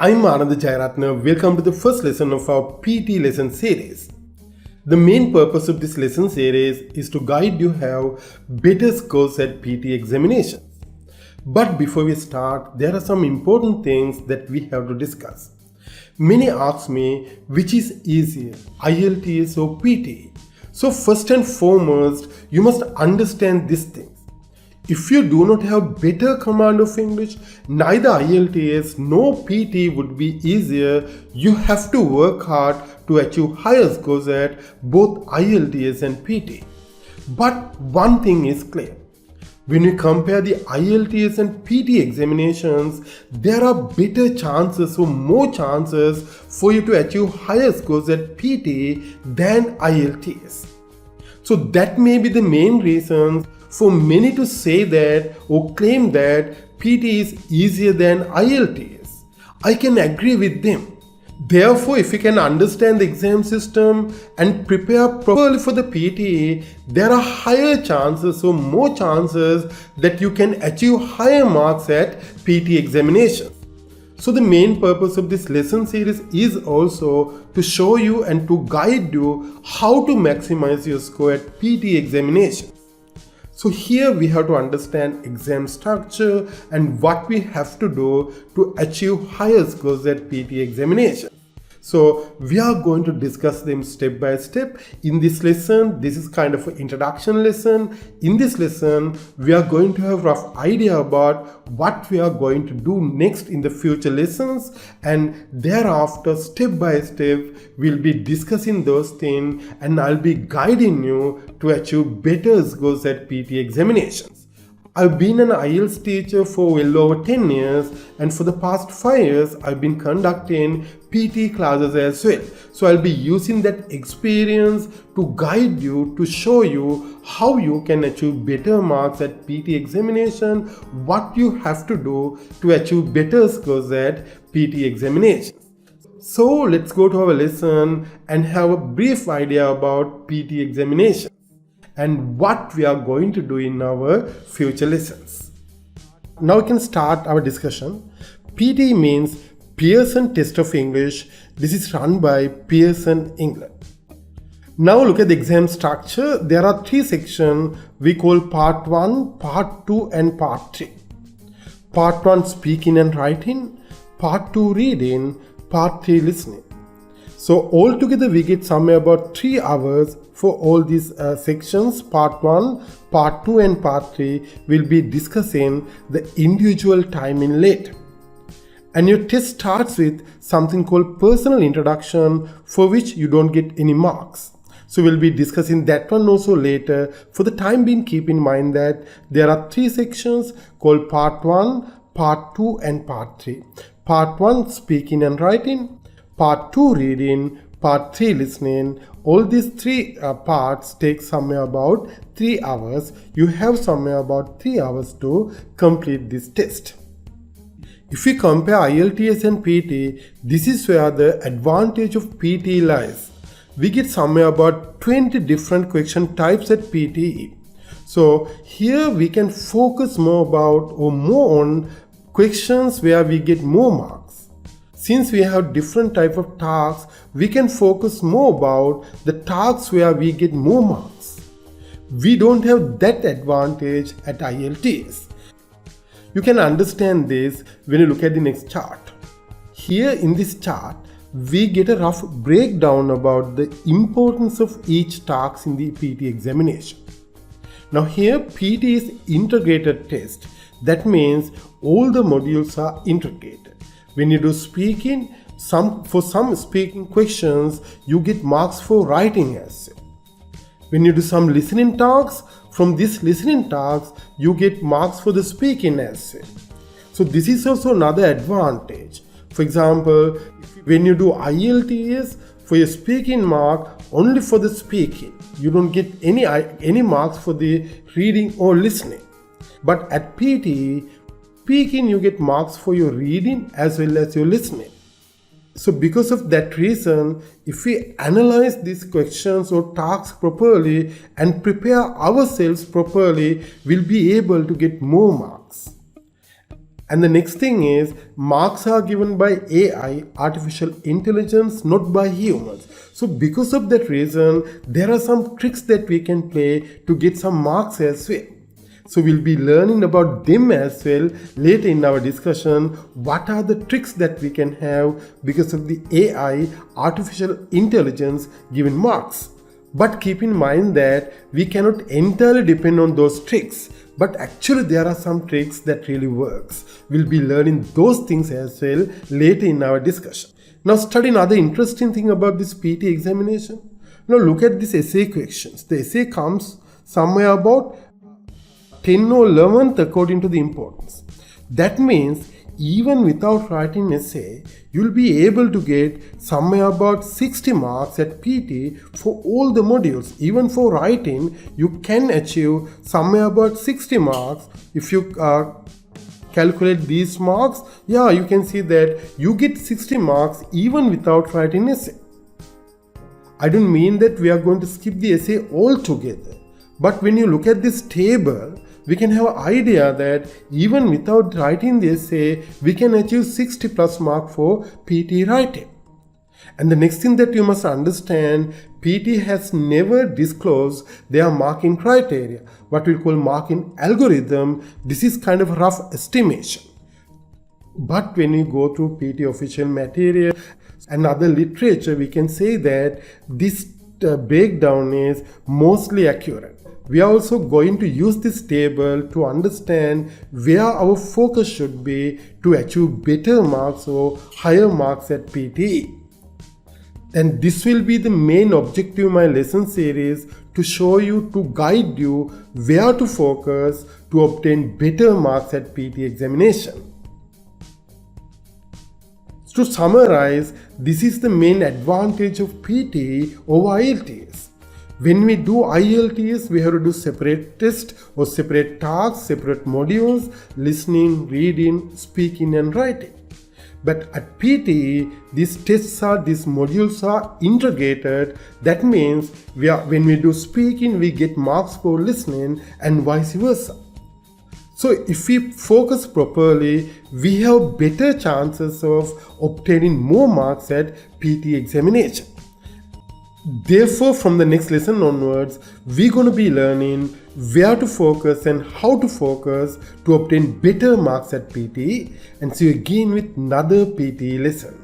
I'm Anand Jairatna. Welcome to the first lesson of our PT lesson series. The main purpose of this lesson series is to guide you have better scores at PT examinations. But before we start, there are some important things that we have to discuss. Many ask me which is easier, IELTS or PT. So first and foremost, you must understand these things. If you do not have better command of English, neither IELTS nor PT would be easier. You have to work hard to achieve higher scores at both IELTS and PT. But one thing is clear. When we compare the IELTS and PT examinations, there are better chances or more chances for you to achieve higher scores at PT than IELTS. So that may be the main reason for many to say that or claim that PT is easier than IELTS. I can agree with them. Therefore, if you can understand the exam system and prepare properly for the PT, there are higher chances or more chances that you can achieve higher marks at PT examinations. So the main purpose of this lesson series is also to show you and to guide you how to maximize your score at PT examinations. So here we have to understand exam structure and what we have to do to achieve higher scores at PT examination. So we are going to discuss them step by step in this lesson. This is kind of an introduction lesson. In this lesson, we are going to have a rough idea about what we are going to do next in the future lessons, and thereafter step by step we'll be discussing those things and I'll be guiding you to achieve better scores at PT examinations. I've been an IELTS teacher for well over 10 years, and for the past 5 years I've been conducting PT classes as well. So I'll be using that experience to guide you, to show you how you can achieve better marks at PT examination, what you have to do to achieve better scores at PT examinations. So let's go to our lesson and have a brief idea about PT examination and what we are going to do in our future lessons. Now we can start our discussion. PT means Pearson Test of English. This is run by Pearson England. Now look at the exam structure. There are 3 sections we call Part 1, Part 2 and Part 3. Part 1 speaking and writing, Part 2 reading, Part 3 listening. So altogether we get somewhere about 3 hours for all these sections. Part 1, Part 2 and Part 3 will be discussing the individual timing later. And your test starts with something called personal introduction, for which you don't get any marks. So we'll be discussing that one also later. For the time being, keep in mind that there are 3 sections called Part 1, Part 2 and Part 3. Part 1 speaking and writing, Part 2 reading, Part 3 listening. All these 3 parts take somewhere about 3 hours. You have somewhere about 3 hours to complete this test. If we compare IELTS and PT, this is where the advantage of PT lies. We get somewhere about 20 different question types at PT. So here we can focus more on questions where we get more marks. Since we have different type of tasks, we can focus more about the tasks where we get more marks. We don't have that advantage at IELTS. You can understand this when you look at the next chart. Here in this chart, we get a rough breakdown about the importance of each task in the PT examination. Now here PT is integrated test. That means all the modules are integrated. When you do speaking, for some speaking questions, you get marks for writing as well. When you do some listening tasks, from this listening tasks, you get marks for the speaking as well. So this is also another advantage. For example, when you do IELTS, for your speaking mark, only for the speaking. You don't get any marks for the reading or listening. But at PT, speaking you get marks for your reading as well as your listening. So because of that reason, if we analyze these questions or tasks properly and prepare ourselves properly, we'll be able to get more marks. And the next thing is, marks are given by AI, artificial intelligence, not by humans. So because of that reason, there are some tricks that we can play to get some marks as well. So we'll be learning about them as well later in our discussion. What are the tricks that we can have because of the AI, artificial intelligence given marks? But keep in mind that we cannot entirely depend on those tricks. But actually there are some tricks that really works. We'll be learning those things as well later in our discussion. Now study another interesting thing about this PT examination. Now look at this essay questions. The essay comes somewhere about 10 or 11th according to the importance. That means even without writing essay, you'll be able to get somewhere about 60 marks at PT for all the modules. Even for writing, you can achieve somewhere about 60 marks. If you calculate these marks, you can see that you get 60 marks even without writing essay. I don't mean that we are going to skip the essay altogether. But when you look at this table, we can have an idea that even without writing the essay, we can achieve 60 plus mark for PT writing. And the next thing that you must understand, PT has never disclosed their marking criteria, what we call marking algorithm. This is kind of a rough estimation. But when you go through PT official material and other literature, we can say that this breakdown is mostly accurate. We are also going to use this table to understand where our focus should be to achieve better marks or higher marks at PT. And this will be the main objective of my lesson series, to show you, to guide you where to focus to obtain better marks at PT examination. To summarize, this is the main advantage of PT over IELTS. When we do IELTS, we have to do separate tests or separate tasks, separate modules, listening, reading, speaking and writing. But at PT, these modules are integrated. That means when we do speaking, we get marks for listening and vice versa. So if we focus properly, we have better chances of obtaining more marks at PT examination. Therefore, from the next lesson onwards, we're going to be learning where to focus and how to focus to obtain better marks at PT. And see you again with another PT lesson.